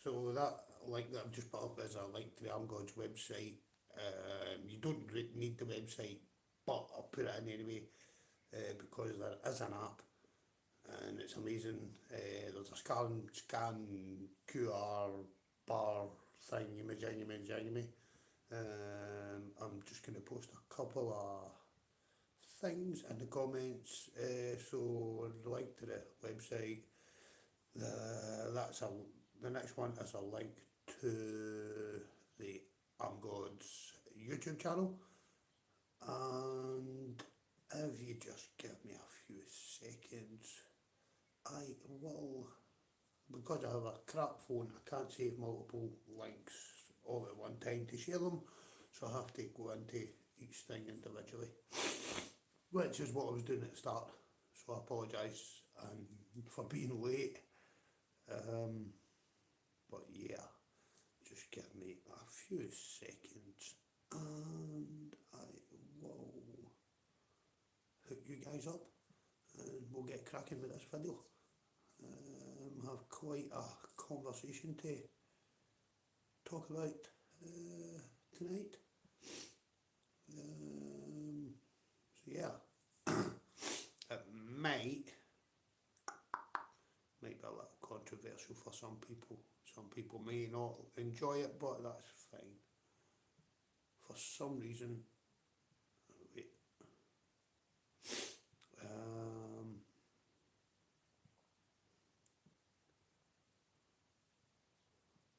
So that link that I've just put up is a link to the Armgod's website. You don't need the website, but I'll put it in anyway because there is an app and it's amazing. There's a scan QR bar thingy. I'm just going to post a couple of things in the comments. So the link to the website. The next one is a link to the I'm God's YouTube channel, and if you just give me a few seconds, I will, because I have a crap phone, I can't save multiple links all at one time to share them, so I have to go into each thing individually, which is what I was doing at the start, so I apologise for being late. But yeah, just give me a few seconds and I will hook you guys up and we'll get cracking with this video. Have quite a conversation to talk about tonight. So yeah, it might be a little controversial for some people. Some people may not enjoy it, but that's fine. For some reason, wait.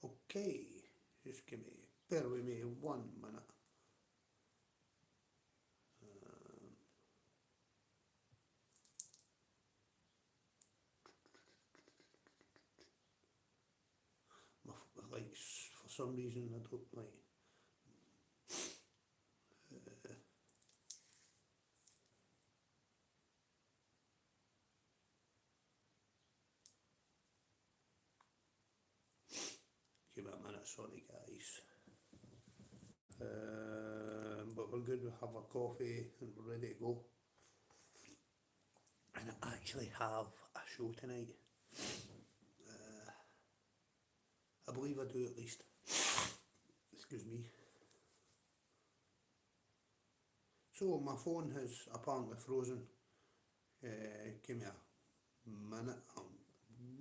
Okay, just bear with me 1 minute. Like, for some reason I don't like. Give it a minute, sorry guys. But we're good, we have a coffee and we're ready to go. And I actually have a show tonight. I believe I do at least. Excuse me. So my phone has apparently frozen. Give me a minute. I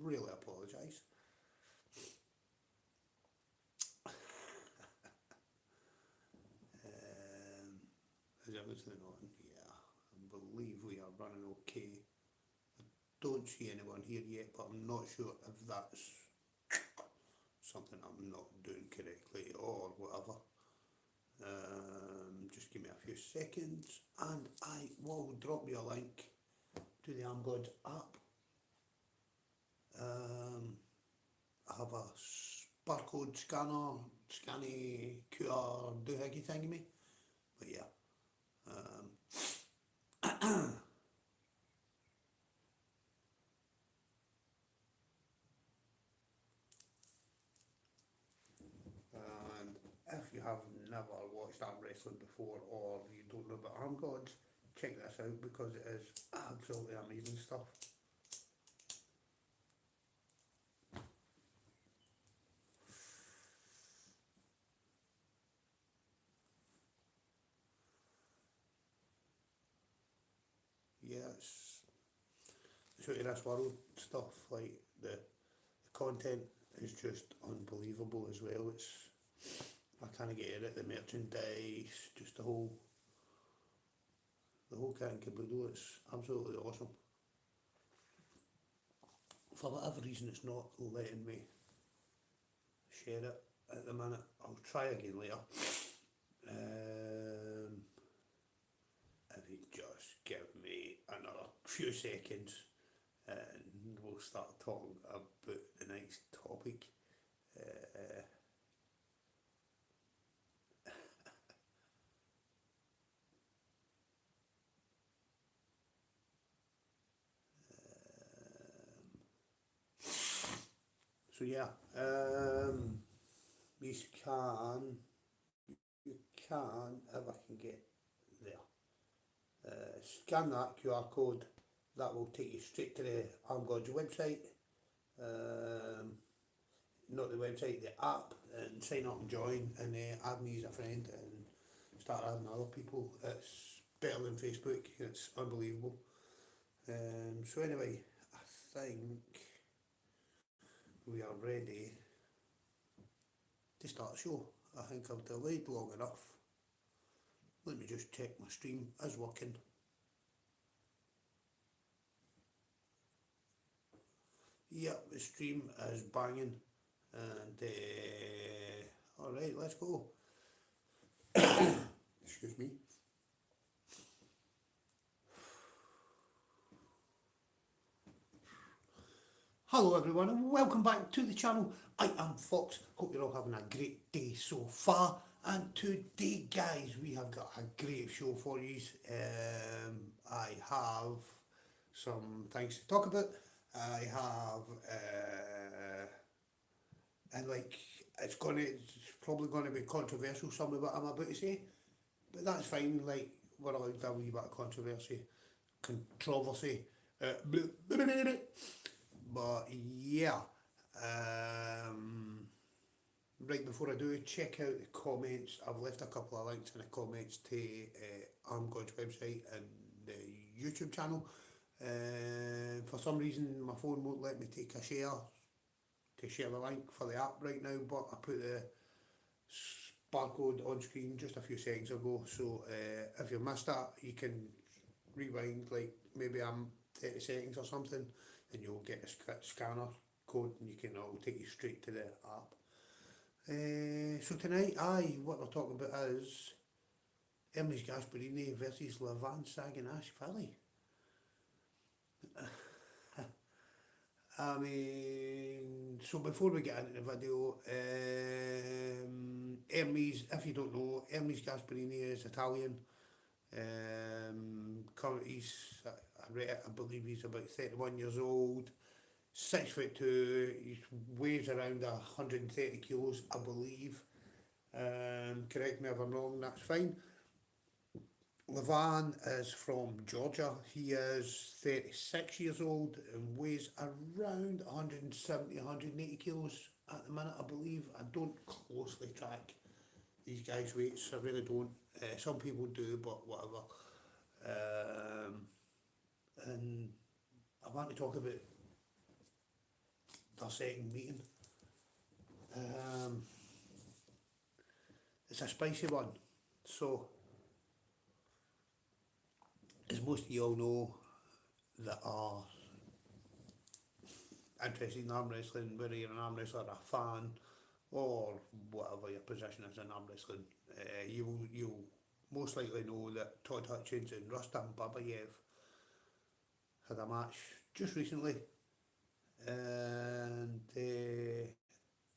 really apologise. Is everything on? Yeah, I believe we are running okay. I don't see anyone here yet, but I'm not sure if that's something I'm not doing correctly or whatever. Just give me a few seconds and I will drop you a link to the Armgod's app. I have a barcode scanner, scanny QR doohickey thingy, but yeah. And if you have never watched arm wrestling before or you don't know about Armgods, check this out because it is absolutely amazing stuff. Yeah, it's out of this world stuff. Like the content is just unbelievable as well. I can't get it, the merchandise, just the whole kit and caboodle. It's absolutely awesome. For whatever reason, it's not letting me share it at the minute. I'll try again later. If you just give me another few seconds and we'll start talking about the next topic. So yeah, you can, if I can get there, scan that QR code, that will take you straight to the Armgod's website. not the website, the app, and sign up and join, and add me as a friend and start adding other people. It's better than Facebook. It's unbelievable. So anyway, I think we are ready to start the show. I think I've delayed long enough. Let me just check my stream is working. Yep, the stream is banging. And alright, let's go. Excuse me. Hello everyone and welcome back to the channel. I am Fox. Hope you're all having a great day so far. And today, guys, we have got a great show for you. I have some things to talk about. I have and like it's probably gonna be controversial, some of what I'm about to say, but that's fine. Like, we're allowed a wee bit of controversy. But yeah, right before I do, check out the comments. I've left a couple of links in the comments to God's website and the YouTube channel. For some reason my phone won't let me take a share the link for the app right now, but I put the barcode on screen just a few seconds ago, so if you missed that, you can rewind like maybe 30 seconds or something, and you'll get a scanner code, and you can it'll take you straight to the app. So tonight, what we're talking about is Ermes Gasparini versus Levan Saginash Valley. I mean, so before we get into the video, Ermes, if you don't know, Ermes Gasparini is Italian. I believe he's about 31 years old, 6'2", he weighs around 130 kilos, I believe. Correct me if I'm wrong, that's fine. Levan is from Georgia. He is 36 years old and weighs around 170, 180 kilos at the minute, I believe. I don't closely track these guys' weights, I really don't. Some people do, but whatever. And I want to talk about their second meeting. It's a spicy one. So, as most of you all know that are interested in arm wrestling, whether you're an arm wrestler, a fan, or whatever your position is in arm wrestling, you'll most likely know that Todd Hutchins and Rustam Babayev had a match just recently, and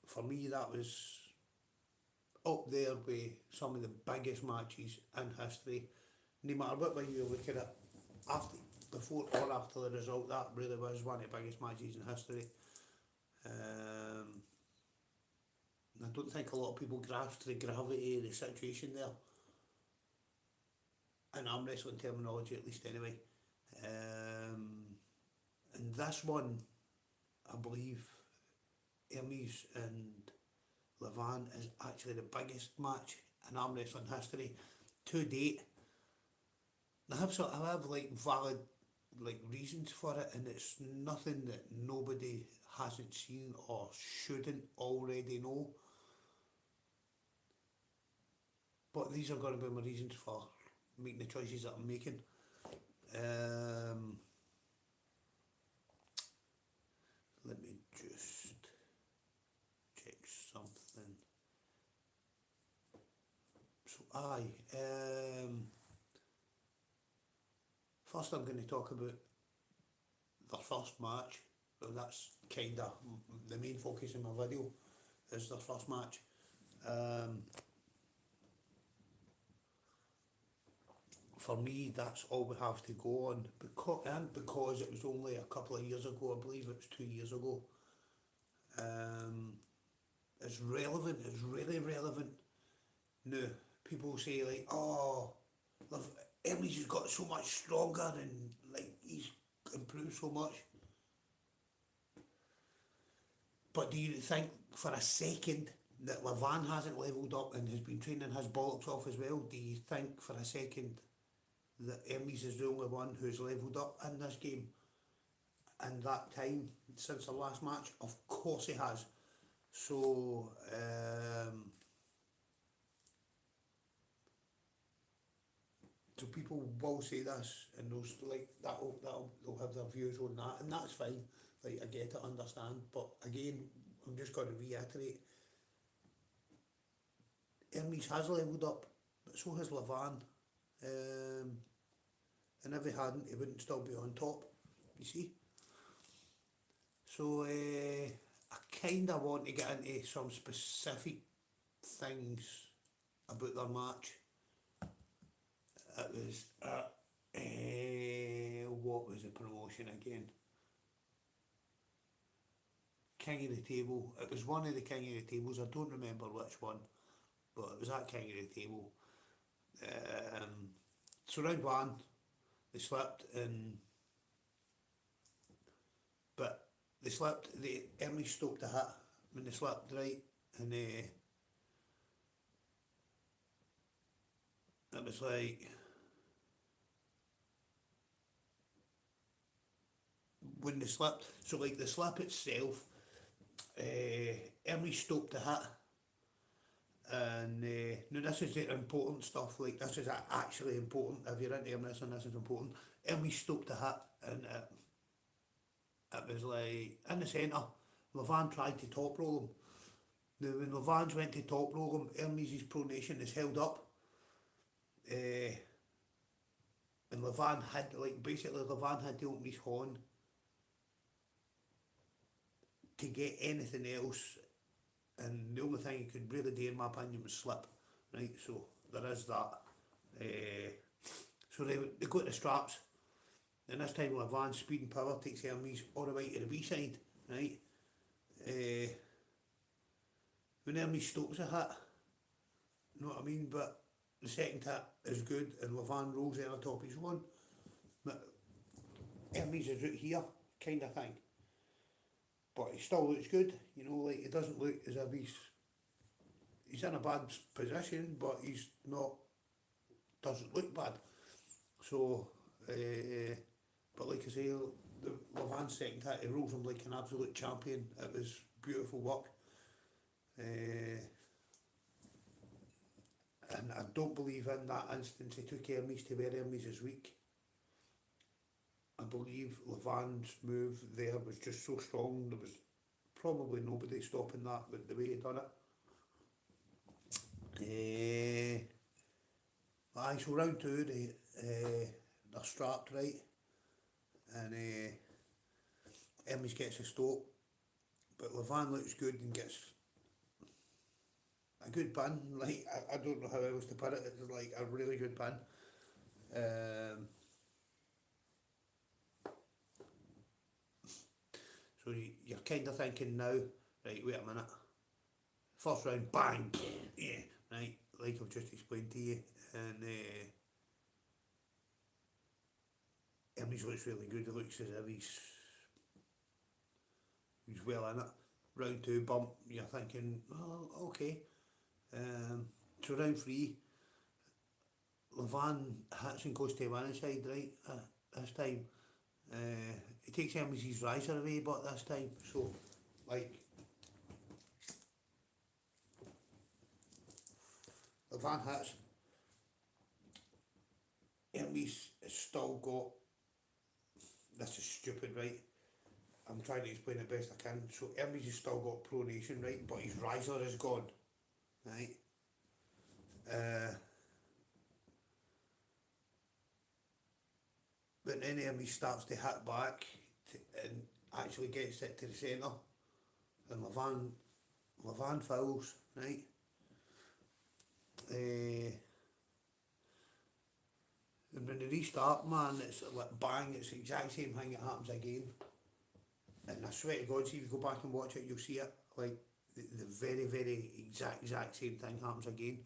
for me that was up there with some of the biggest matches in history. No matter what way you look at it, before or after the result, that really was one of the biggest matches in history. I don't think a lot of people grasped the gravity of the situation there, in arm wrestling terminology at least anyway. And this one, I believe Ermes and Levan is actually the biggest match in arm wrestling history to date. I have like valid like reasons for it, and it's nothing that nobody hasn't seen or shouldn't already know. But these are going to be my reasons for making the choices that I'm making. Let me just check something. So first I'm going to talk about their first match. Well, that's kinda the main focus in my video, is their first match. For me, that's all we have to go on, because it was only a couple of years ago, I believe it was 2 years ago. It's relevant, it's really relevant. Now, people say like, oh, Ermes has got so much stronger and like he's improved so much. But do you think for a second that Levan hasn't levelled up and has been training his bollocks off as well? Do you think for a second that Ermes is the only one who's levelled up in this game in that time since the last match? Of course he has. So so people will say this, and those like they'll have their views on that, and that's fine. Like I get it, understand, but again, I'm just going to reiterate: Ermes has levelled up, but so has Levan. And if he hadn't, he wouldn't still be on top. You see. So I kind of want to get into some specific things about their match. It was what was the promotion again? King of the Table. It was one of the King of the Tables. I don't remember which one, but it was that King of the Table. So round one, they slipped, but they slipped. The Ermes stopped the hit when they slipped, right, and it was like when they slipped. So like the slip itself, Ermes stopped the hit, and now this is the important stuff. Like this is actually important. If you're into Ermes, and this is important. Ermes stopped the hit, and it was like in the centre. Levan tried to top roll him. Now when Levan's went to top roll him, Ermes' pronation is held up. And Levan had Levan had to open his horn to get anything else, and the only thing he could really do in my opinion was slip, right? So there is that. So they go to the straps, and this time Levan's speed and power takes Ermes all the way to the B side, right? When Ermes stops a hit, you know what I mean? But the second hit is good, and Levan rolls in on top his one. But Ermes is out here, kind of thing. But he still looks good, you know, like he doesn't look as if he's in a bad position, but he's not, doesn't look bad. So, but like I say, the Levan's second hit, he rolls him like an absolute champion. It was beautiful work. And I don't believe in that instance he took Ermes to where Ermes is weak. I believe Levan's move there was just so strong, there was probably nobody stopping that with the way he done it. So round two, they're strapped, right, and Ermes gets a stop, but Levan looks good and gets a good pin. Like I don't know how else to put it. It's like a really good pin. So you're kind of thinking now, right? Wait a minute. First round, bang, yeah, right. Like I've just explained to you, and Ermes looks really good. He looks as if he's well in it. Round two, bump. You're thinking, oh, okay. So round three, Levan hits and goes to one inside, right? This time, he takes Ermes' riser away, but this time, so like Levan hits. Ermes has still got. This is stupid, right? I'm trying to explain it best I can. So Ermes has still got pronation, right? But his riser is gone, right? But then Ermes starts to hit back and actually gets it to the centre, and Levan fouls, right? And when they restart, man, it's like bang, it's the exact same thing that happens again. And I swear to God, see if you go back and watch it, you'll see it. Like the very, very exact same thing happens again.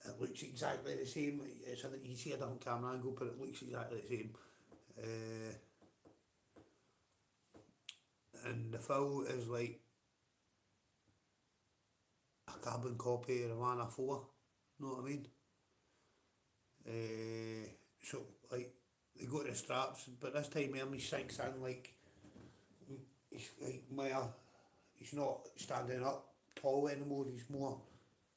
It looks exactly the same. It's you see a different camera angle, but it looks exactly the same. And the foul is like carbon copy of Havana 4, know what I mean? So, like, they go to the straps, but this time Ermes sinks in like, he's like, he's not standing up tall anymore, he's more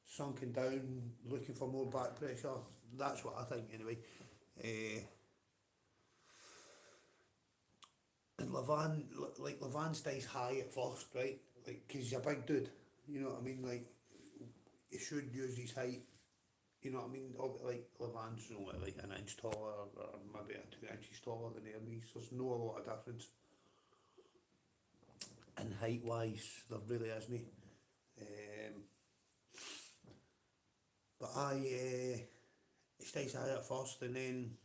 sunken down, looking for more back pressure. That's what I think anyway. And Levan stays high at first, right? Like, because he's a big dude, you know what I mean? Like, he should use his height, you know what I mean? Like, Levan's, you know, like an inch taller or maybe 2 inches taller than Ermes. There's no a lot of difference. And height wise, there really isn't. But he stays high at first, and then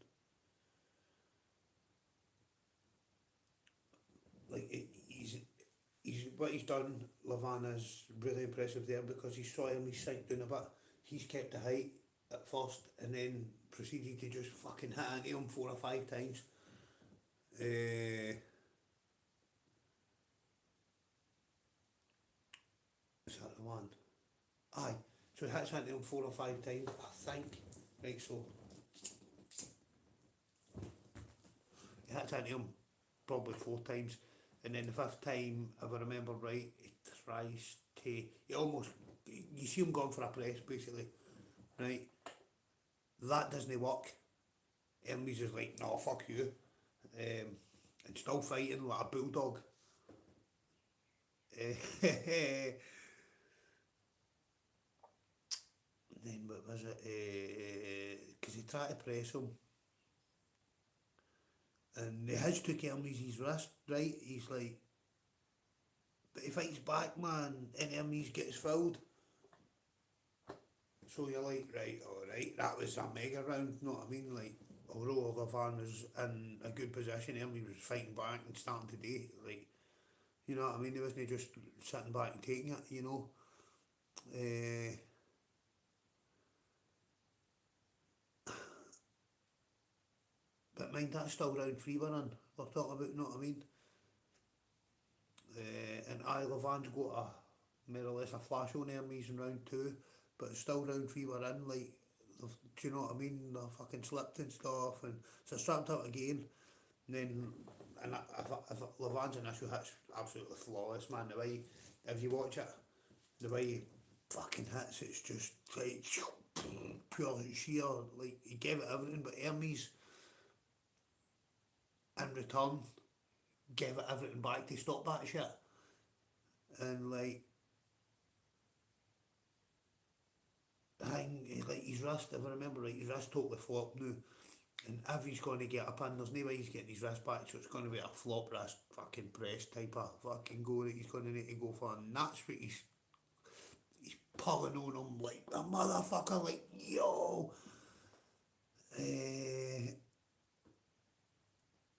like he's what he's done. Levan is really impressive there because he saw him. He sink down a bit. He's kept the height at first, and then proceeded to just fucking hit into him 4 or 5 times. Is that the one? Aye. So he hits into him 4 or 5 times, I think. Right, so he hits into him probably 4 times, and then the fifth time, if I remember right, he tries to, he almost, you see him going for a press basically, right? That doesn't work. Ermes is like, no, fuck you, and still fighting like a bulldog. Then what was it? Because he tried to press him, and he has took Hermes' wrist, right? He's like, but he fights back, man, and Hermes gets fouled. So you're like, right, alright, that was a mega round, you know what I mean? Like, although Levan was in a good position, Hermes was fighting back and starting to do, like, you know what I mean? He wasn't just sitting back and taking it, you know? But mind, that's still round 3 we're in. We're talking about, you know what I mean? And Levan's got a more or less a flash on Hermes in round 2, but it's still round 3 we're in, like, do you know what I mean? They're fucking slipped and stuff, and so strapped up again. And then, and if Levan's initial hit's absolutely flawless, man. The way, if you watch it, the way he fucking hits, it's just like pure sheer, like, he gave it everything, but Hermes, in return, gave it everything back to stop that shit. And like, like his wrist, if I remember right, his wrist totally flopped now. And if he's going to get a pin, there's no way he's getting his wrist back, so it's going to be a flop wrist fucking press type of fucking go that he's going to need to go for. And that's what he's pulling on him like a motherfucker, like, yo.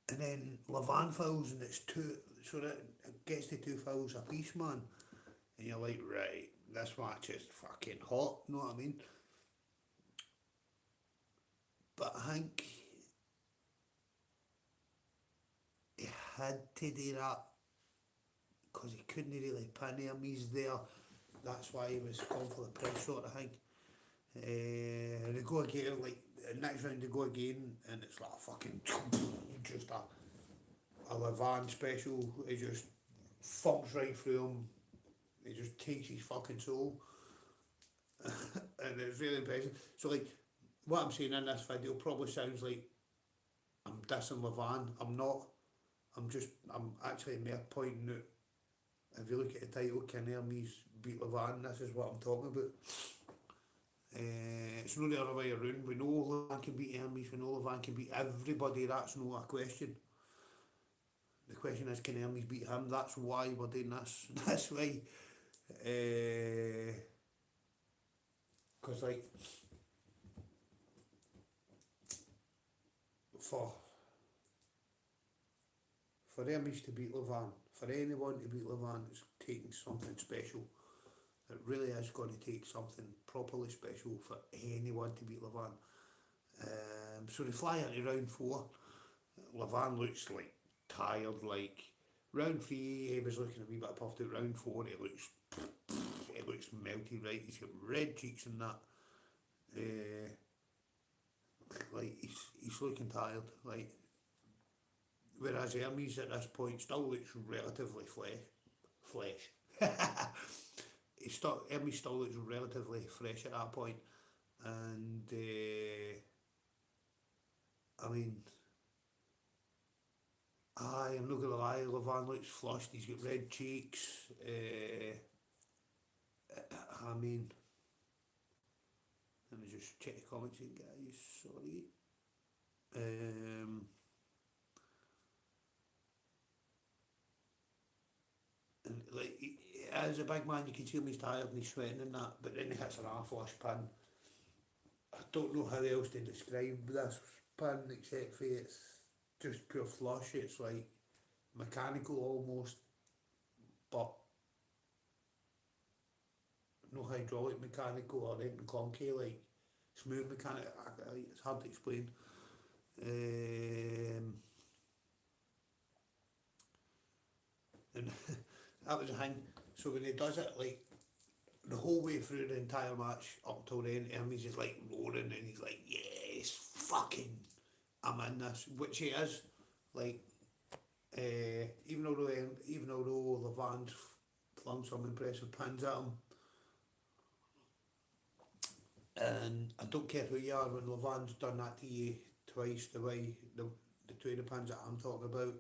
And then Levan fouls, and it's two, so that it gets to 2 fouls a piece, man. And you're like, right, this match is fucking hot, you know what I mean? But I think he had to do that because he couldn't really pin Hermes there. That's why he was going for the press shot, I think. And they go again, like, next round they go again, and it's like a fucking, just a Levan special. He just thumps right through him. He just takes his fucking soul. And it's really impressive. So, like, what I'm saying in this video probably sounds like I'm dissing Levan. I'm not. I'm actually mere pointing out, if you look at the title, can Ermes beat Levan? This is what I'm talking about. It's not the other way around. We know Levan can beat Ermes, we know Levan can beat everybody, that's no a question. The question is, can Ermes beat him? That's why we're doing this. That's why. Because, like, for Ermes to beat Levan, for anyone to beat Levan, it's taking something special. It really is going to take something properly special for anyone to beat Levan. So they fly into round 4. Levan looks like tired, like round 3 he was looking a wee bit puffed out. Round 4 he looks it looks melted, right? He's got red cheeks and that. Uh, like he's looking tired, like. Whereas Ermes at this point still looks relatively flesh. Ermes still looks relatively fresh at that point, and I mean, I'm not gonna lie, Levan looks flushed. He's got red cheeks. I mean, let me just check the comments again, guys. Sorry. And like, as a big man, you can see him, he's tired and he's sweating and that, but then he hits an half-flush pin. I don't know how else to describe this pin except for it's just pure flush. It's like mechanical almost, but no hydraulic mechanical or anything clunky, like smooth mechanic. It's hard to explain. And that was the thing. So when he does it, like the whole way through the entire match up till then, Ermes is like roaring and he's like, "Yes, fucking, I'm in this," which he is. Like, even although Levan's flung some impressive pins at him, and I don't care who you are, when Levan's done that to you twice, the two of the pins that I'm talking about.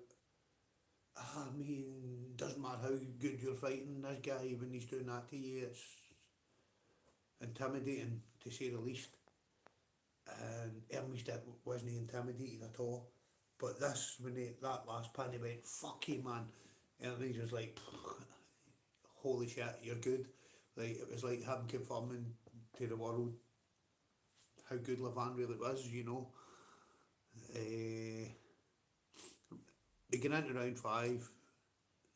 I mean, doesn't matter how good you're fighting this guy when he's doing that to you, it's intimidating to say the least. And Ermes wasn't intimidated at all. But this, that last pin, he went, "Fuck you, man." Ermes was like, "Holy shit, you're good." Like, it was like him confirming to the world how good Levan really was, you know. They get into round 5,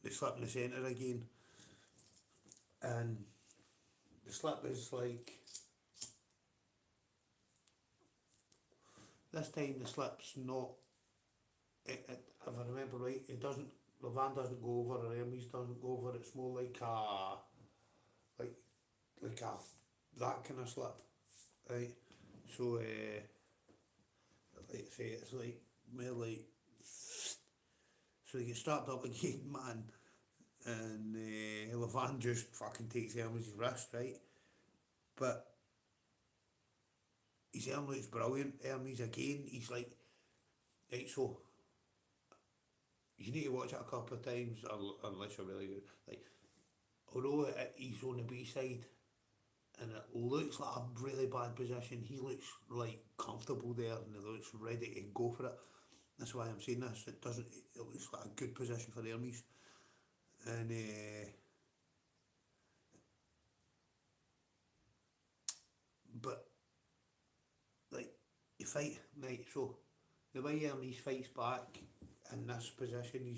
they slip in the centre again, and the slip is like, this time the slip's not, if I remember right, Levan doesn't go over or Ermes doesn't go over, it's more like like, like a, that kind of slip, right? So, like I say, it's like, more like, so they get strapped up again, man, and Levan just fucking takes Ermes' wrist, right? But his arm looks brilliant. Ermes again, he's like, right, so you need to watch it a couple of times, unless you're really good. Like, although he's on the B side and it looks like a really bad position, he looks like comfortable there and he looks ready to go for it. That's why I'm saying this. It doesn't. It looks like a good position for Ermes, and but like you fight right. So the way Ermes fights back in this position,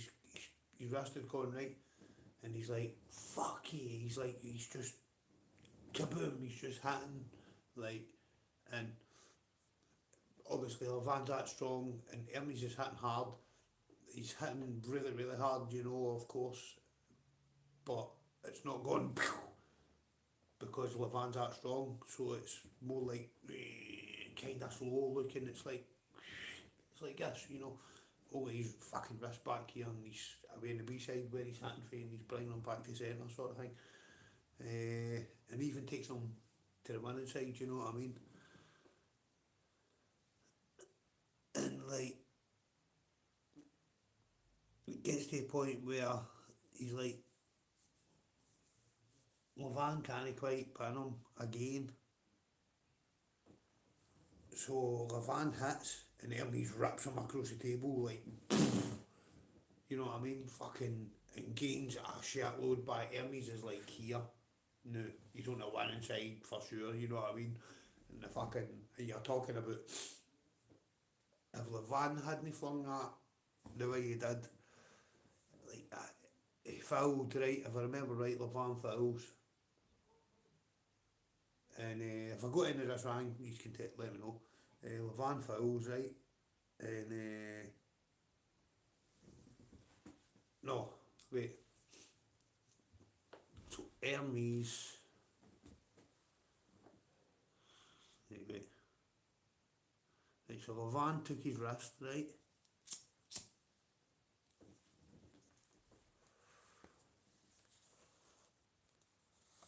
he's rested going right, and he's like, "Fuck you." He's just kaboom. He's just hitting like, and obviously Levan's that strong, and Ermes is hitting hard. He's hitting really, really hard, you know, of course, but it's not going because Levan's that strong, so it's more like kind of slow looking. It's like this, you know. Oh, he's fucking wrist back here, and he's away on the B side where he's hitting for, and he's bringing him back to centre, sort of thing. And even takes him to the winning side, you know what I mean? And like, it gets to a point where he's like, Levan can't quite pin him again. So Levan hits and Ermes rips him across the table like, you know what I mean? Fucking, and gains a shitload by Ermes is like here. No, he's on the winning side for sure, you know what I mean? And the fucking, you're talking about, if Levan hadn't flung that the way he did, like, he fouled, right? If I remember right, Levan fouls. And if I go into this wrong, you can let me know. Levan fouls, right? And no, wait. So Ermes Anyway, right, so Levan took his wrist, right?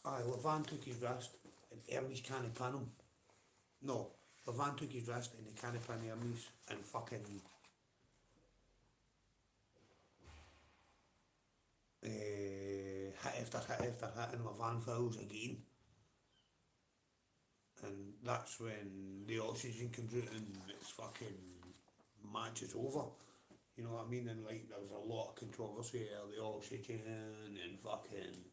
Aye, Levan took his wrist and Ermes can't pin him. No, Levan took his wrist and he can't pin Ermes and fucking hit after hit after hit and Levan fouls again. And that's when the oxygen comes out and it's fucking match is over. You know what I mean? And like there was a lot of controversy of the oxygen and fucking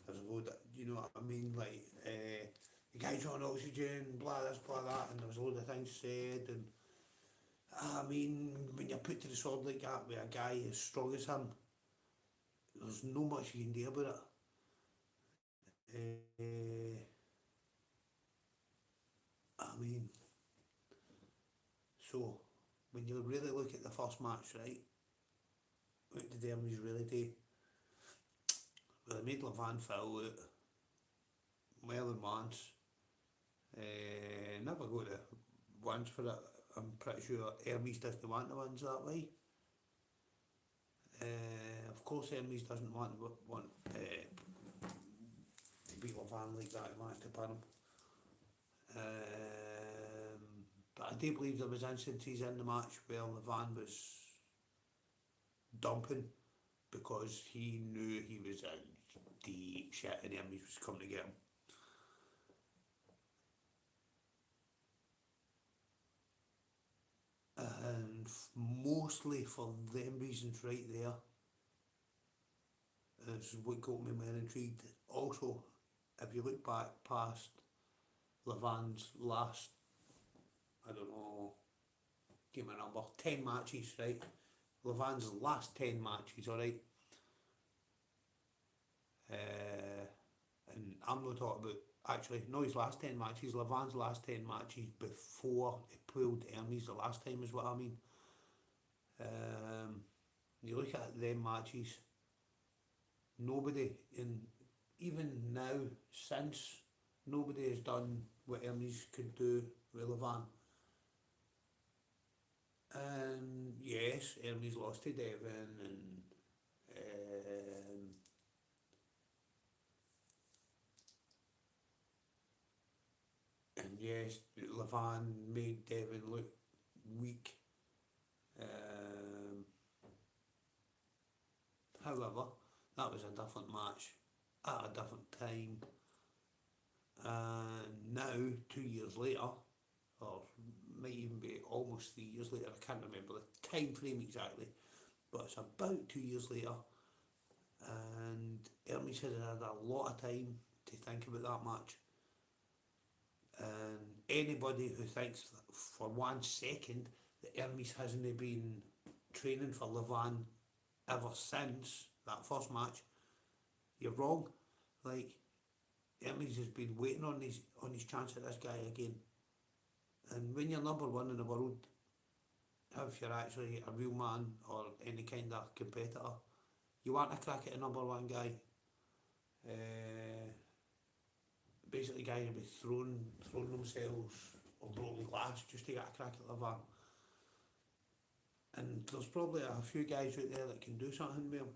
there's a load of, you know what I mean? Like the guy's on oxygen, blah this, blah that, and there was a load of things said and I mean when you're put to the sword like that with a guy as strong as him, there's no much you can do about it. I mean, so when you really look at the first match, right, what did Ermes really do? Well, they made Levan foul out more than once. Never got the wins for it. I'm pretty sure Ermes doesn't want the wins that way. Of course, Ermes doesn't want to beat Levan like that. He managed to pin him. But I do believe there was instances in the match where Levan was dumping because he knew he was in deep shit and Ermes was coming to get him. And mostly for them reasons right there is what got me more intrigued. Also, if you look back past Levan's last, I don't know, give me a number, 10 matches, right? Levan's last 10 matches, alright? And I'm not talking about, actually, no, his last 10 matches, Levan's last 10 matches before he pulled Ermes the last time is what I mean. You look at them matches, nobody, in even now, since, nobody has done what Ermes could do with Levan. And yes, Ermes lost to Devon and yes, Levan made Devon look weak. However, that was a different match at a different time. And now, 2 years later, or might even be almost 3 years later, I can't remember the time frame exactly, but it's about 2 years later, and Ermes has had a lot of time to think about that match. And anybody who thinks for 1 second that Ermes hasn't been training for Levan ever since that first match, you're wrong. Like, Ermes has been waiting on his chance at this guy again. And when you're number one in the world, if you're actually a real man or any kind of competitor, you want a crack at a number one guy. Basically, guys will be throwing themselves on broken glass just to get a crack at Levan. And there's probably a few guys out there that can do something with him.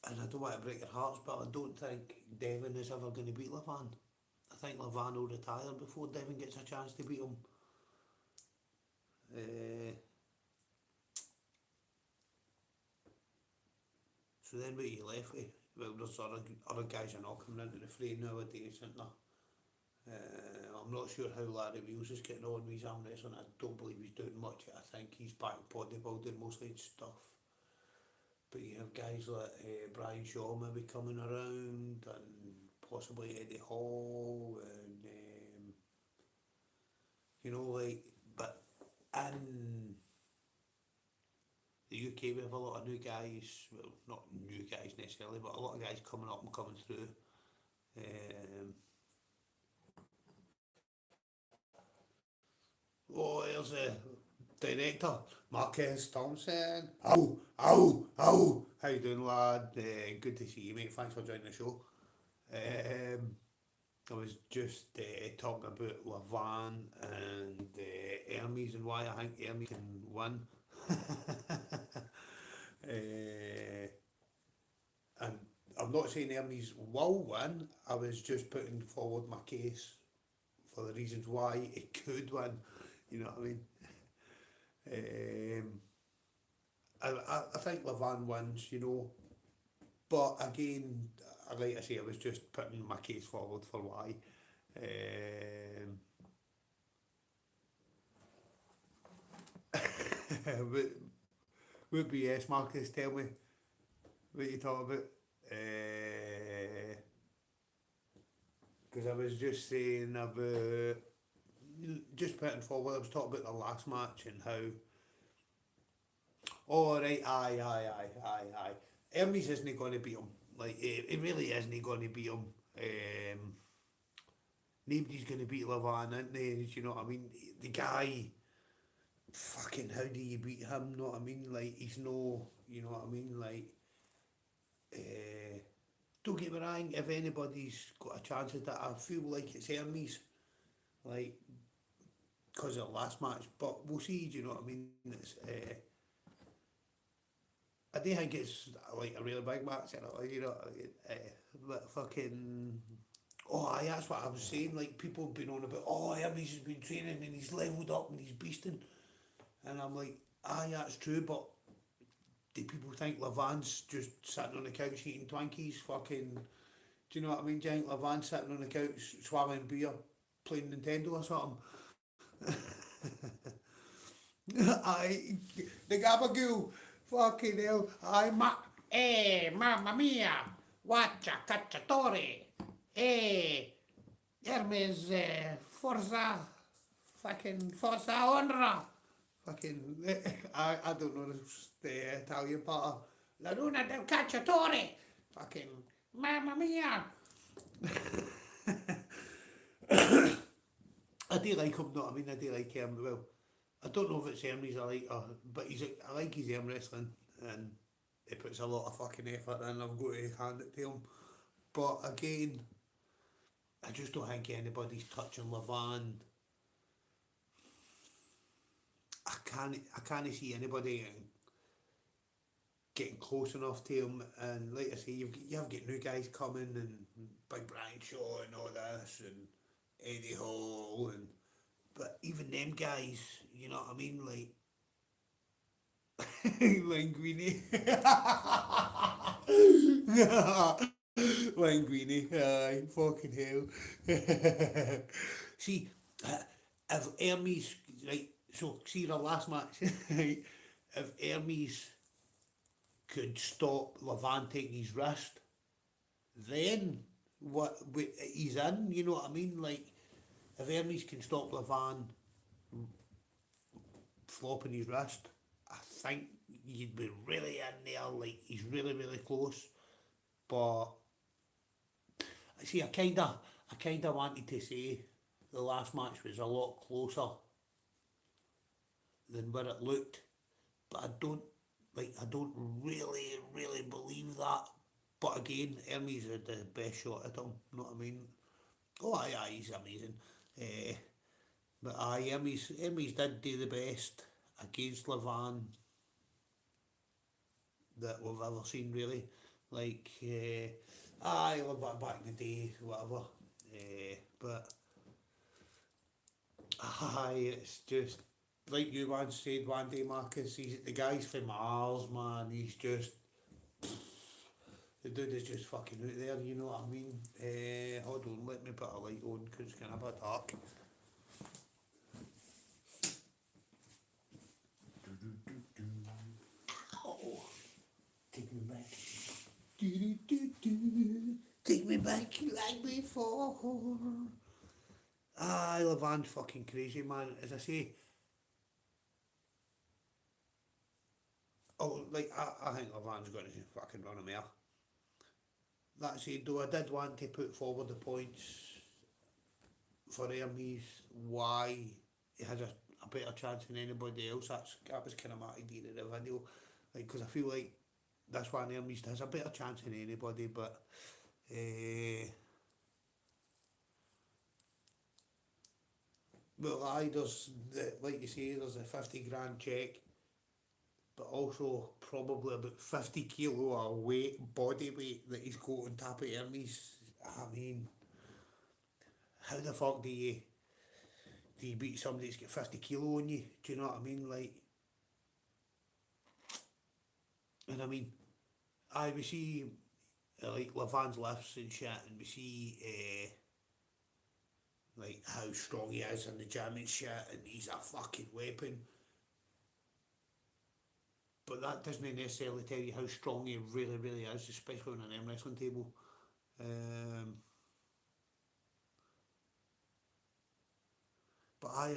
And I don't want to break your hearts, but I don't think Devon is ever going to beat Levan. I think Levan will retire before Devon gets a chance to beat him. So then what are you left with? Well, there's other guys are not coming into the fray nowadays, isn't there? I'm not sure how Larry Wheels is getting on with his arm wrestling. I don't believe he's doing much. I think he's back bodybuilding mostly and stuff. But you have guys like Brian Shaw maybe coming around and possibly Eddie Hall and you know, like, but in the UK we have a lot of new guys, well, not new guys necessarily, but a lot of guys coming up and coming through. There's director, Marcus Thompson. Ow. How you doing, lad? Good to see you, mate. Thanks for joining the show. I was just talking about Levan and Ermes and why I think Ermes can win. And I'm not saying Ermes will win, I was just putting forward my case for the reasons why it could win. You know what I mean? Um, I think Levan wins, you know, but again, like I say, I was just putting my case forward for why. Um, would, would be yes, Marcus, tell me what you talk about. Because I was just saying about, just putting forward, I was talking about the last match and how, oh right, aye. Ermes isn't going to beat him. Like, it really isn't going to beat him. Nobody's going to beat Levan, isn't they? You know what I mean? The guy, fucking, how do you beat him? Know what I mean? Like, he's no, you know what I mean? Like, uh, don't get me wrong, if anybody's got a chance at that, I feel like it's Hermes, like, because of the last match. But we'll see, do you know what I mean? I do think it's like a really big match, you know, but fucking. Oh, aye, that's what I was saying. Like, people have been on about, oh, Hermes has been training and he's levelled up and he's beasting. And I'm like, aye, that's true, but do people think Levan's just sitting on the couch eating Twinkies? Fucking, do you know what I mean? Do you think Levan's sitting on the couch swallowing beer, playing Nintendo or something? I, the Gabagool, fucking hell, mamma mia, watcha cacciatore, Ermes, Forza, fucking Forza Honra, fucking, I don't know the Italian part. La Luna del Cacciatore, fucking, mamma mia. I do like him, no, I mean, I do like him, well, I don't know if it's Hermes I like, but I like his arm wrestling, and he puts a lot of fucking effort in, I've got to hand it to him. But again, I just don't think anybody's touching Levan. I can't see anybody getting close enough to him. And like I say, you've got new guys coming, and Big Brian Shaw and all this, and Eddie Hall, and but even them guys, you know what I mean, like Linguini. Linguini, aye, fucking hell. See, uh, if Hermes, right, so see the last match, right, if Hermes could stop Levan taking his wrist, then he's in, you know what I mean? Like, if Hermes can stop Levan flopping his wrist, I think you'd be really in there, like, he's really, really close. But see, I kinda wanted to say the last match was a lot closer than where it looked, but I don't really, really believe that. But again, Hermes had the best shot at him. You know what I mean? Oh, aye, he's amazing. Uh, but aye, Hermes did do the best against Levan that we've ever seen, really. Like, aye, back in the day, whatever. But aye, it's just like you once said one day, Marcus. He's the guy's from Mars, man. He's just the dude is just fucking out there. You know what I mean? Hold on, let me put a light on because it's kind of a bit dark. Oh, take me back. Take me back like before. Ah, Levan's fucking crazy, man. As I say, oh, like, I think Levan's going to fucking run him here. That said, though, I did want to put forward the points for Hermes why he has a a better chance than anybody else. That was kind of my idea of the video, like, because I feel like this one Hermes has a better chance than anybody, but well, aye, there's the, like you say, there's a 50 grand check, but also probably about 50 kilo of weight, body weight that he's got on top of Hermes. I mean, how the fuck do you beat somebody that's got 50 kilo on you? Do you know what I mean? Like, and I mean, we see like Levan's lifts and shit, and we see like how strong he is in the gym and shit, and he's a fucking weapon. But that doesn't necessarily tell you how strong he really, really is, especially on an arm wrestling table. Um, but I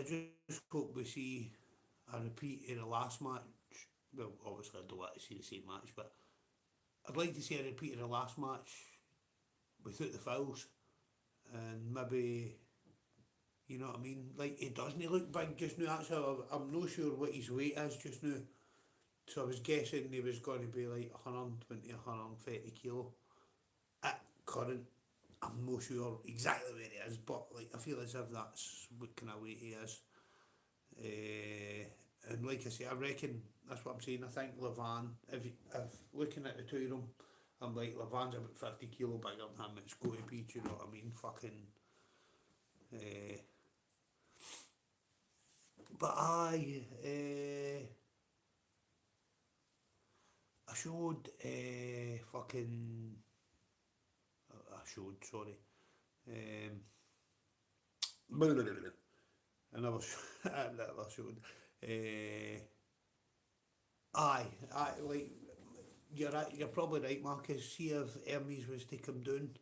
just hope we see a repeat of the last match. Well, obviously I don't want to see the same match, but I'd like to see a repeat of the last match without the fouls, and maybe, you know what I mean. Like, he doesn't look big just now. Actually, I'm not sure what his weight is just now. So I was guessing he was going to be like 120, 130 kilo at current. I'm not sure exactly where he is, but like I feel as if that's what kind of weight he is. And like I say, I reckon that's what I'm saying. I think Levan, if looking at the two of them, I'm like, Levan's about 50 kilo bigger than him. It's going to be, do you know what I mean? Fucking. But I showed fucking. I showed, sorry. Um, I never, I never showed. Like, you're right, you're probably right, Marcus. See if Ermes was to come down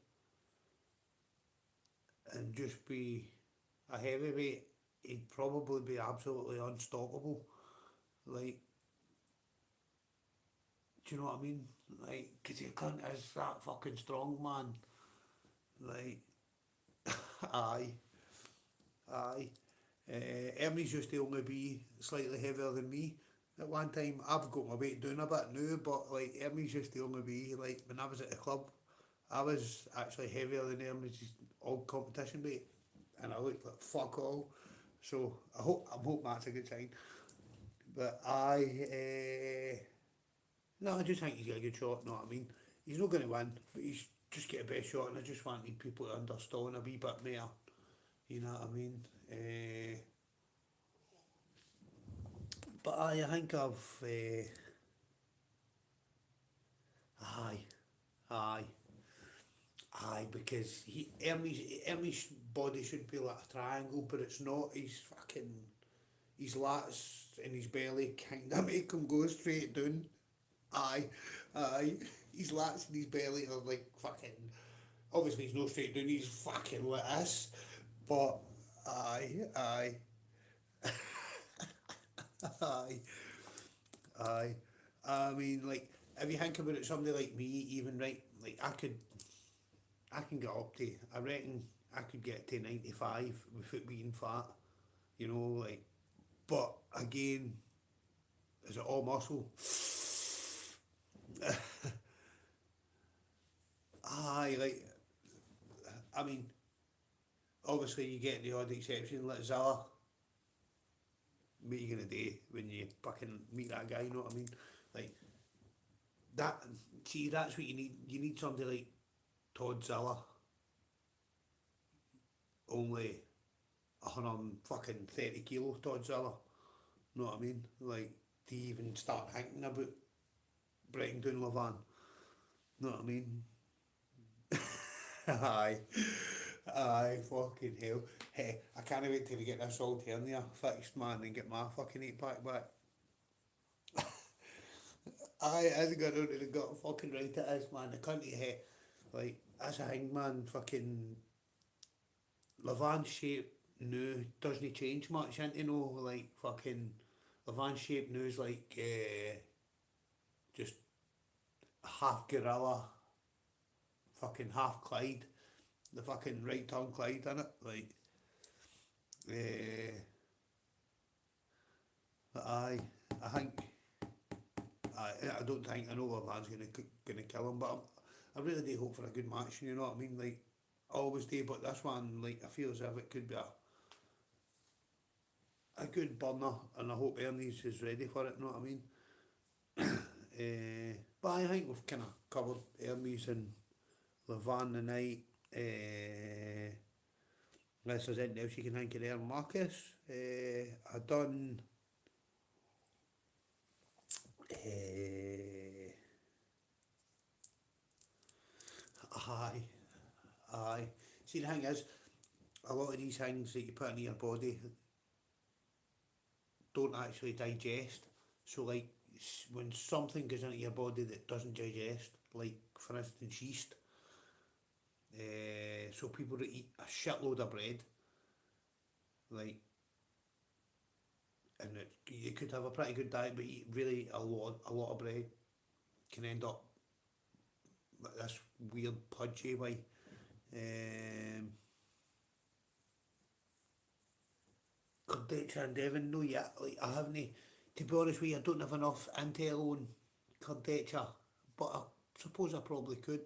and just be a heavyweight, he'd probably be absolutely unstoppable. Like, do you know what I mean? Like, because he cunt is that fucking strong, man. Like, aye, aye. Ernie's used to only be slightly heavier than me. At one time, I've got my weight down a bit now, but like Ernie's used to only be like when I was at the club, I was actually heavier than Ernie's all competition weight, and I looked like fuck all. So I hope that's a good sign. But no, I just think he's got a good shot. Know what I mean? He's not going to win, but he's just get a best shot, and I just wanted people to understand a wee bit more. You know what I mean? But I think I've aye, aye, because Hermes' body should be like a triangle, but it's not. He's fucking his lats and his belly kind of make him go straight down. Aye, aye. His lats and his belly are like fucking. Obviously, he's no straight down. He's fucking like this, but aye, aye. Aye. I mean, like, if you think about it, somebody like me, even, right, like, I can get up to, I reckon I could get to 95 without being fat, you know, like, but again, is it all muscle? Aye, like, I mean, obviously you get the odd exception, like Zilla, what are you gonna do when you fucking meet that guy, you know what I mean? Like, that, see, that's what you need somebody like Todd Zilla, only 130 kilo Todzilla. Know what I mean? Like, to even start thinking about breaking down Levan. Know what I mean? Aye. Aye, fucking hell. Hey, I can't wait till we get this old hernia fixed, man, and get my fucking 8 pack back. Aye, I think I don't really got fucking right it is, man. I can't hey, like, that's a thing, man. Fucking Levan's shape now doesn't change much, ain't you know? Like, fucking Levan's shape now is like just half gorilla, fucking half Clyde, the fucking right tongue Clyde in it. Like, uh, Aye, I think I don't think I know Levan's gonna kill him, but I really do hope for a good match. You know what I mean? Like I always do, but this one, like I feel as if it could be a good burner, and I hope Ermes is ready for it. You know what I mean? But I think we've kind of covered Ermes and Levan tonight. Unless there's anything else you can think of there, Marcus. I done. Uh, aye, aye. See, the thing is, a lot of these things that you put into your body don't actually digest. So, like, when something goes into your body that doesn't digest, like, for instance, yeast, so people that eat a shitload of bread, like, and you could have a pretty good diet, but eat really a lot of bread, can end up like this weird pudgy way. Um, Kurdicha and Devon, no, yeah, like I haven't. To be honest with you, I don't have enough intel on Kurdicha, but I suppose I probably could.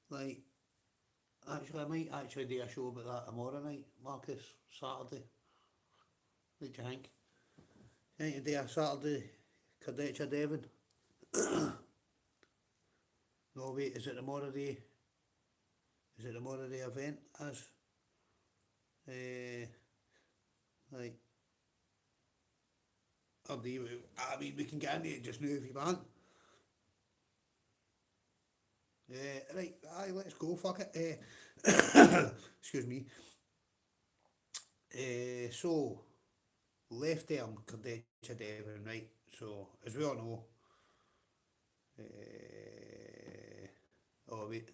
Like, actually, I might actually do a show about that tomorrow night, Marcus, Saturday. What do you think? Think you do a Saturday Kurdicha Devon? No, wait, is it tomorrow day? Is it tomorrow day event? As uh, like, or do you, I mean, we can get into it just now if you want. Right, aye, let's go, fuck it. Excuse me. So, left arm Kurdicha Devon, right? So, as we all know, oh wait,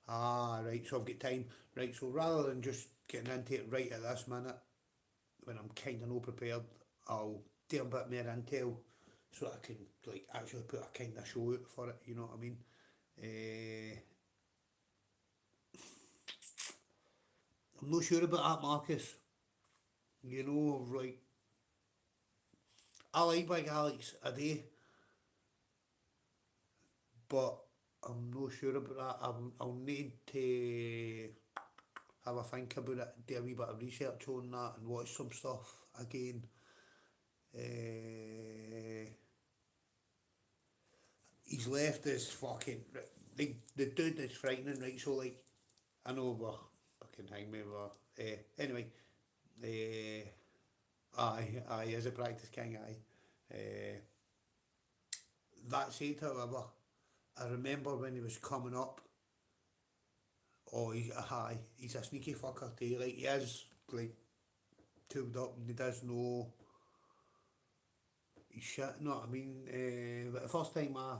right, so I've got time. Right, so rather than just getting into it right at this minute, when I'm kind of no prepared, I'll do a bit more intel so I can like actually put a kind of show out for it. You know what I mean? Uh, I'm not sure about that, Marcus. You know, like I like Big Alex a day, but I'm not sure about that. I'll need to have a think about it, do a wee bit of research on that, and watch some stuff again. Uh, he's left is fucking the dude is frightening, right? So like I know we're fucking hang me anyway, aye, as a practice king, aye. That said, however, I remember when he was coming up. Oh, he's a sneaky fucker too. Like he is like tubed up and he does know his shit. You know what I mean? But the first time I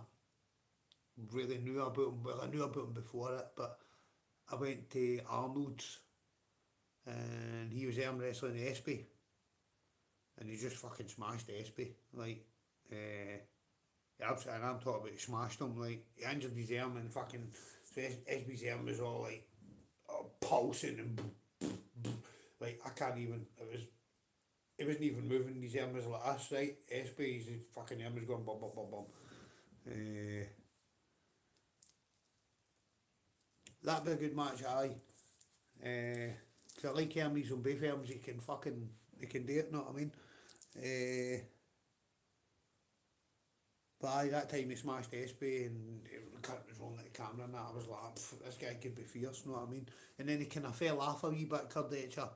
really knew about him, well, I knew about him before it, but I went to Arnold's and he was arm wrestling Espy and he just fucking smashed Espy. Like, absolutely, and I'm talking about he smashed him. Like, he injured his arm and fucking, so Espy's arm was all like pulsing and like, I can't even, he wasn't even moving, his arm was like this, right? Espy, his fucking arm was going bum bum bum bum. Uh, that'd be a good match, aye. Cause I like Hermes on both arms, he can do it, know what I mean? Uh, but aye, that time he smashed SB and it was rolling at the camera and that, I was like, this guy could be fierce, know what I mean? And then he kind of fell off a wee bit, Kurdicha.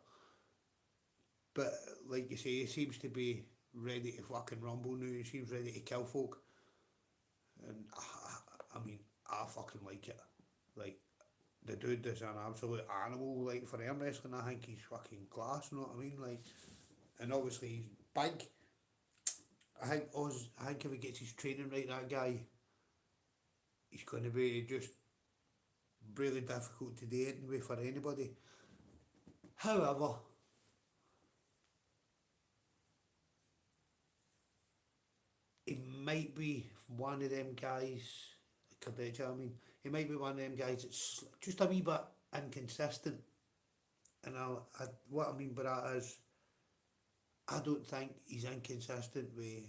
But like you say, he seems to be ready to fucking rumble now, he seems ready to kill folk. And I mean, I fucking like it. Like, the dude is an absolute animal, like, for arm wrestling, I think he's fucking class, you know what I mean? Like, and obviously he's big. I think if he gets his training right, that guy, he's going to be just really difficult to do anyway for anybody. However, he might be one of them guys, I mean, he might be one of them guys that's just a wee bit inconsistent. And what I mean by that is, I don't think he's inconsistent with.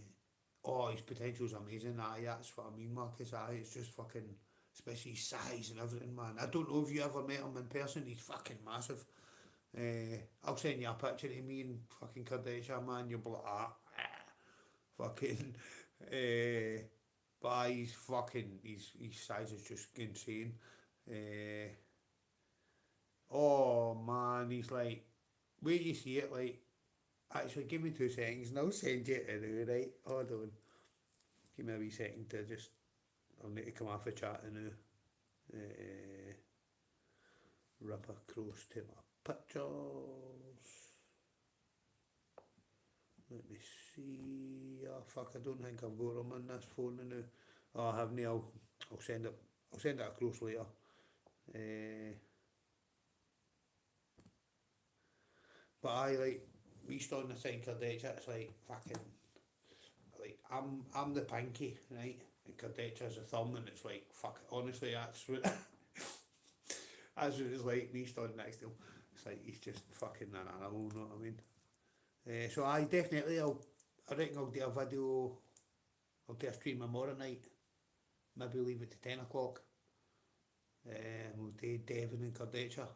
Oh, his potential's amazing. Aye, that's what I mean, Marcus. Aye, it's just fucking, especially his size and everything, man. I don't know if you ever met him in person. He's fucking massive. I'll send you a picture of me and fucking Kardashian, man. You'll be like, fucking. But aye, he's fucking. His size is just insane. Uh, oh man, he's like. Where you see it, like. Actually, give me 2 seconds and I'll send you it anyway, right? Hold on. Give me a wee second to just. I'll need to come off the chat now. Rip across to my pictures. Let me see. Oh fuck! I don't think I've got them on this phone now. Oh, I haven't. I'll send it. I'll send it across later. But I like reached on the side Kardashian. It's like fucking. Like I'm the pinky, right? And Kardashian's the thumb, and it's like fuck. Honestly, that's what that's what it's like. Me standing next to him, it's like he's just fucking an animal. You know what I mean? So I definitely I reckon I'll do a video. I'll do a stream tomorrow night. Maybe leave it to 10 o'clock. We'll do Devon and Kardashian.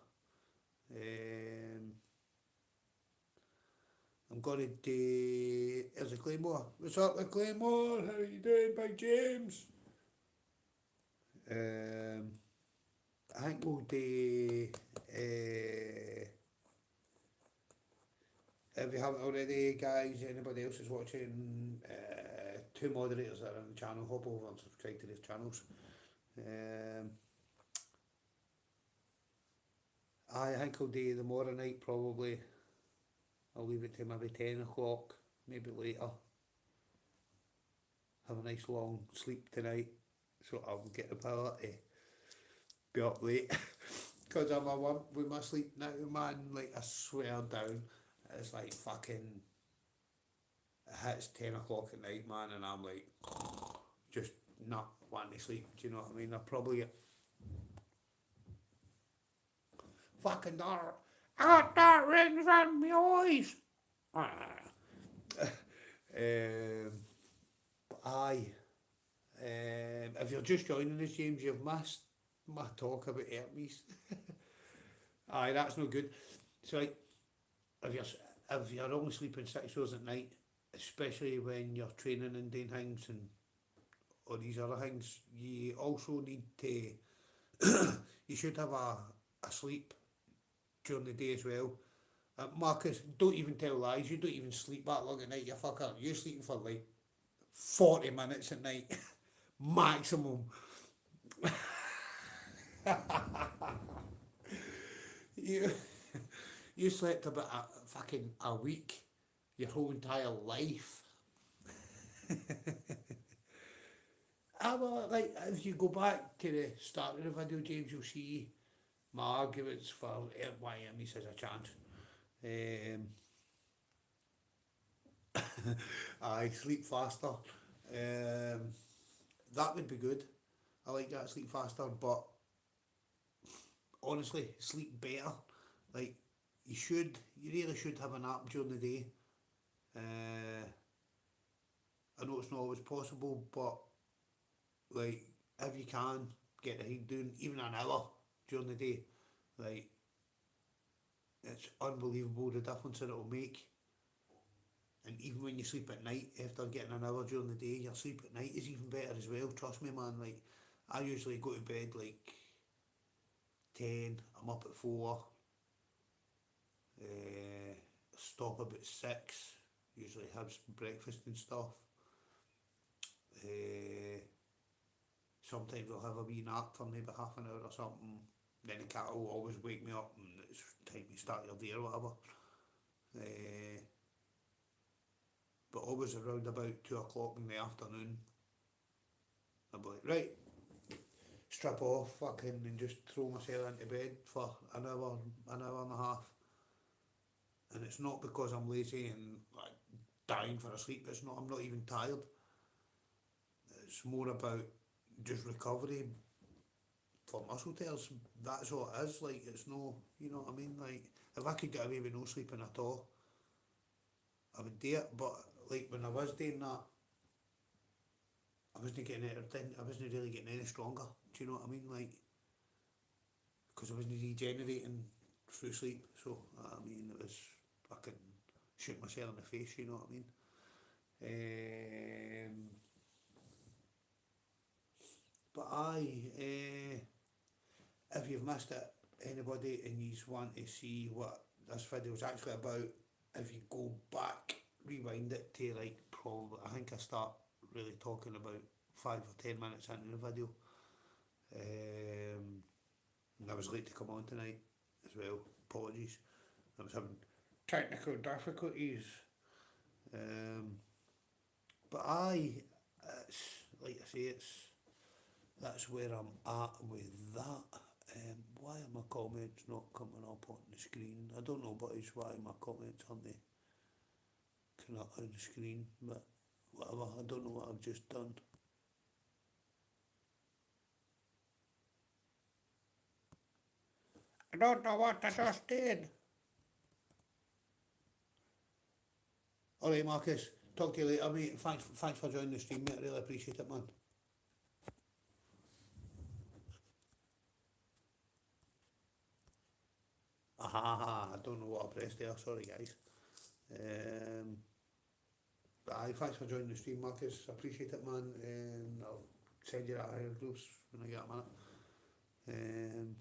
I'm gonna do. There's a Claymore. What's up, with Claymore? How you doing, Big James? I think we'll do. If you haven't already, guys, anybody else is watching, 2 moderators that are on the channel, hop over and subscribe to these channels. I think I'll do the tomorrow night probably. I'll leave it to maybe 10 o'clock, maybe later. Have a nice long sleep tonight, so I'll get the power to be up late. Because I'm a one with my sleep now, man. Like, I swear down, it's like fucking. It hits 10 o'clock at night, man, and I'm like, just not wanting to sleep. Do you know what I mean? I probably get. Fucking dark. I got dark rings around my eyes. Aye. If you're just joining us, James, you've missed my talk about Ermes. Aye, that's no good. So, like, if you're only sleeping 6 hours at night, especially when you're training and doing things and all these other things, you also need to. You should have a sleep during the day as well. Marcus, don't even tell lies. You don't even sleep that long at night, you fucker. You're sleeping for like 40 minutes at night, maximum. you you slept about fucking a week, your whole entire life. Well, like if you go back to the start of the video, James, you'll see my arguments for why Ermes has a chance. I sleep faster. That would be good. I like that, sleep faster, but honestly, sleep better. Like you really should have a nap during the day. I know it's not always possible, but like if you can get the heat doing even an hour during the day, like it's unbelievable the difference that it'll make. And even when you sleep at night, after getting an hour during the day, your sleep at night is even better as well. Trust me, man. Like I usually go to bed like 10. I'm up at 4. Stop about 6. Usually have some breakfast and stuff. Sometimes I'll have a wee nap for maybe half an hour or something. Then the cat will always wake me up and it's time to start your day or whatever. But always around about 2 o'clock in the afternoon, I'll be like, right, strip off fucking and just throw myself into bed for an hour and a half. And it's not because I'm lazy and like dying for a sleep. It's not. I'm not even tired. It's more about just recovery for muscle tears. That's all it is. Like it's no, you know what I mean. Like if I could get away with no sleeping at all, I would do it, but like when I was doing that, I wasn't getting anything, I wasn't really getting any stronger. Do you know what I mean? Like, because I wasn't regenerating through sleep. So, I mean, it was fucking shoot myself in the face, you know what I mean? But if you've missed it, anybody and you want to see what this video is actually about, if you go back, rewind it to like probably, I think I start really talking about 5 or 10 minutes into the video. And I was late to come on tonight as well. Apologies. I was having technical difficulties. But it's like I say, that's where I'm at with that. Why are my comments not coming up on the screen? I don't know, but it's why my comments aren't they coming up on the screen. But whatever, I don't know what I've just done. I don't know what I just did. Alright, Marcus, talk to you later, mate. Thanks for joining the stream, mate. I really appreciate it, man. Aha, I don't know what I pressed there, sorry guys. But aye, thanks for joining the stream, Marcus. I appreciate it, man. I'll send you that higher groups when I get a minute.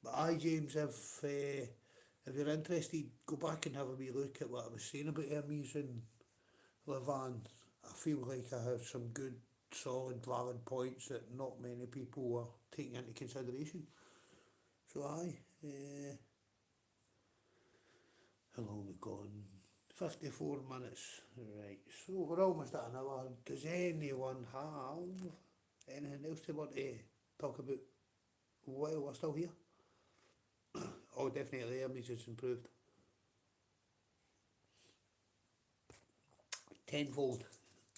But aye, James, if you're interested, go back and have a wee look at what I was saying about Ermes and Levan. I feel like I have some good, solid, valid points that not many people are taking into consideration. So aye, how long have we gone? 54 minutes. Right, so we're almost at an hour. Does anyone have anything else they want to talk about while we're still here? Oh, definitely, Ermes has improved. Tenfold.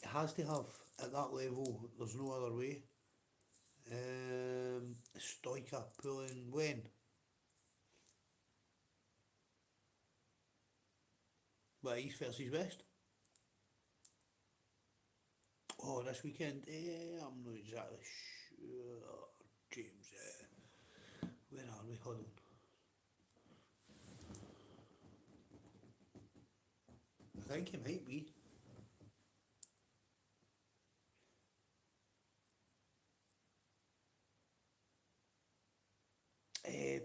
It has to have, at that level, there's no other way. Stoica pulling when? But East versus West? Oh, this weekend? I'm not exactly sure, James. Where are we? Hold on. I think it might be.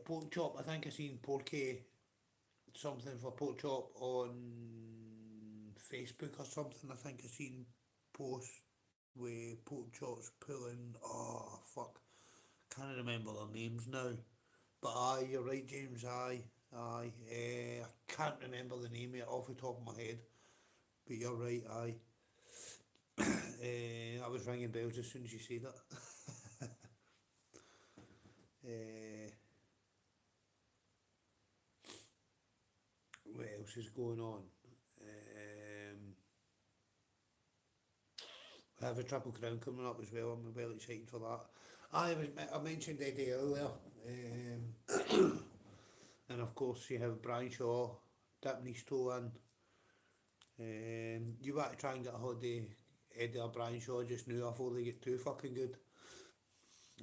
Pork chop. I think I seen something for pork chop on Facebook or something. I think I seen post with pork chops pulling. Oh fuck, can't remember their names now. But aye, you're right, James. Aye, aye. I can't remember the name of it off the top of my head. But you're right. Aye. I was ringing bells as soon as you said that. What else is going on? I have a Triple Crown coming up as well. I'm well excited for that. I mentioned Eddie earlier, and of course you have Brian Shaw dipping his toe in. You want to try and get a hold of Eddie or Brian Shaw just now before they get too fucking good,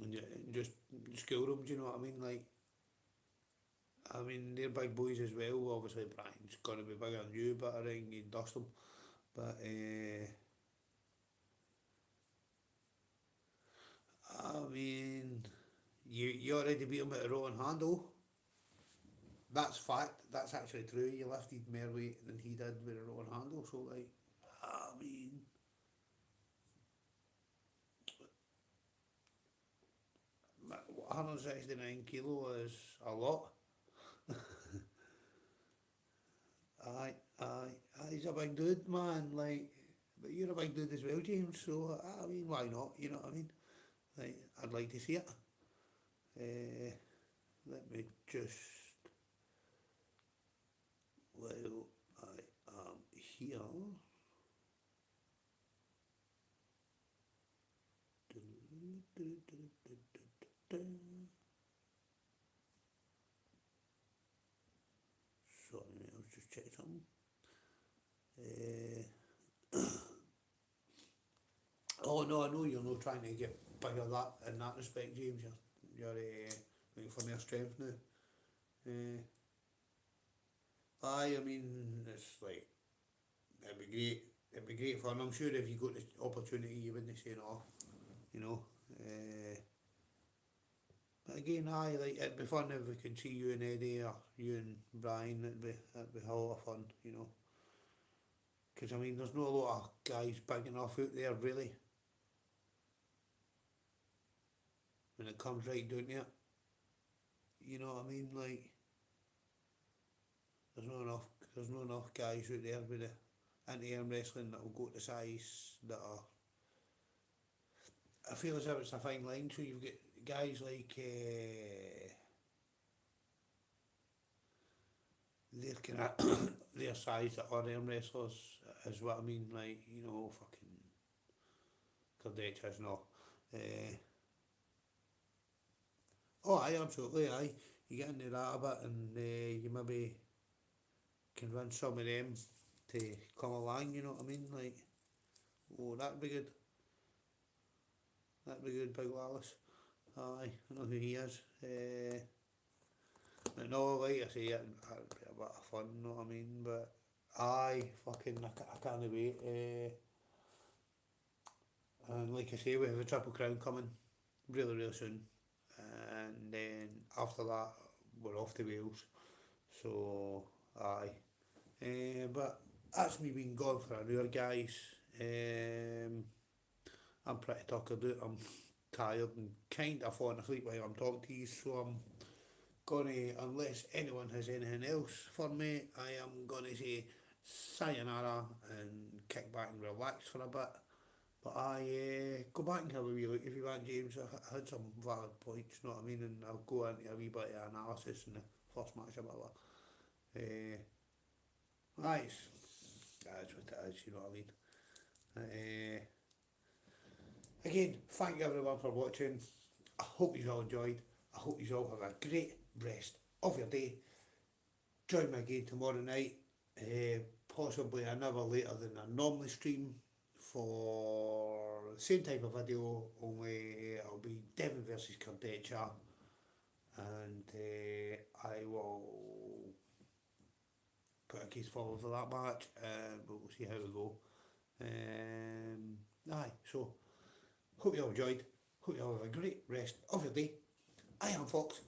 and just school them. Do you know what I mean? Like, I mean they're big boys as well. Obviously Brian's gonna be bigger than you, but I think he'd dust them. But I mean, you already beat him at a rotten handle. That's fact. That's actually true. You lifted more weight than he did with a rotten handle. So like, I mean, 169 kilo is a lot. Aye, aye, aye. He's a big dude, man. Like, but you're a big dude as well, James. So I mean, why not? You know what I mean? Like, I'd like to see it. Let me just, while I am here. Sorry, mate, I was just checking something. Oh no, I know you're not trying to get bigger that in that respect, James. You're looking for more strength now. Aye, I mean it's like it'd be great. It'd be great fun. I'm sure if you got the opportunity, you wouldn't say no. You know. But again, aye, like it'd be fun if we could see you and Eddie or you and Brian. It'd be a lot of fun. You know. Because I mean, there's not a lot of guys big enough out there really. When it comes right down to it, you know what I mean? Like there's not enough. There's not enough guys out there with the anti-arm wrestling that will go to the size that are. I feel as if it's a fine line. So you've got guys like their kind of their size that are arm wrestlers is what I mean. Like you know, fucking Kardashians, no. Uh, oh, aye, absolutely, aye. You get into that a bit, and you maybe convince some of them to come along. You know what I mean? Like, oh, that'd be good. That'd be good, Big Wallace. Aye, I know who he is. But no, like I say, that'd be a bit of fun, you know what I mean? But aye, fucking, I can't wait. And like I say, we have a Triple Crown coming really, really soon. And then after that, we're off to Wales. So, aye. But that's me being gone for an hour, guys. I'm pretty tuckered out. I'm tired and kind of falling asleep while I'm talking to you. So I'm gonna, unless anyone has anything else for me, I am gonna say sayonara and kick back and relax for a bit. But I go back and have a wee look if you want, James. I had some valid points, you know what I mean? And I'll go into a wee bit of analysis in the first match or whatever. Nice. That's what it is, you know what I mean? Again, thank you everyone for watching. I hope you all enjoyed. I hope you all have a great rest of your day. Join me again tomorrow night. Possibly an hour later than I normally stream for the same type of video, only it'll be Devon versus Kardashian, and I will put a case forward for that match, but we'll see how we go. Aye, so hope you all enjoyed. Hope you all have a great rest of your day. I am Fox.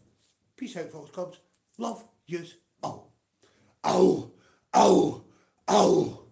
Peace out, Fox Cubs. Love yous all. Ow! Ow! Ow!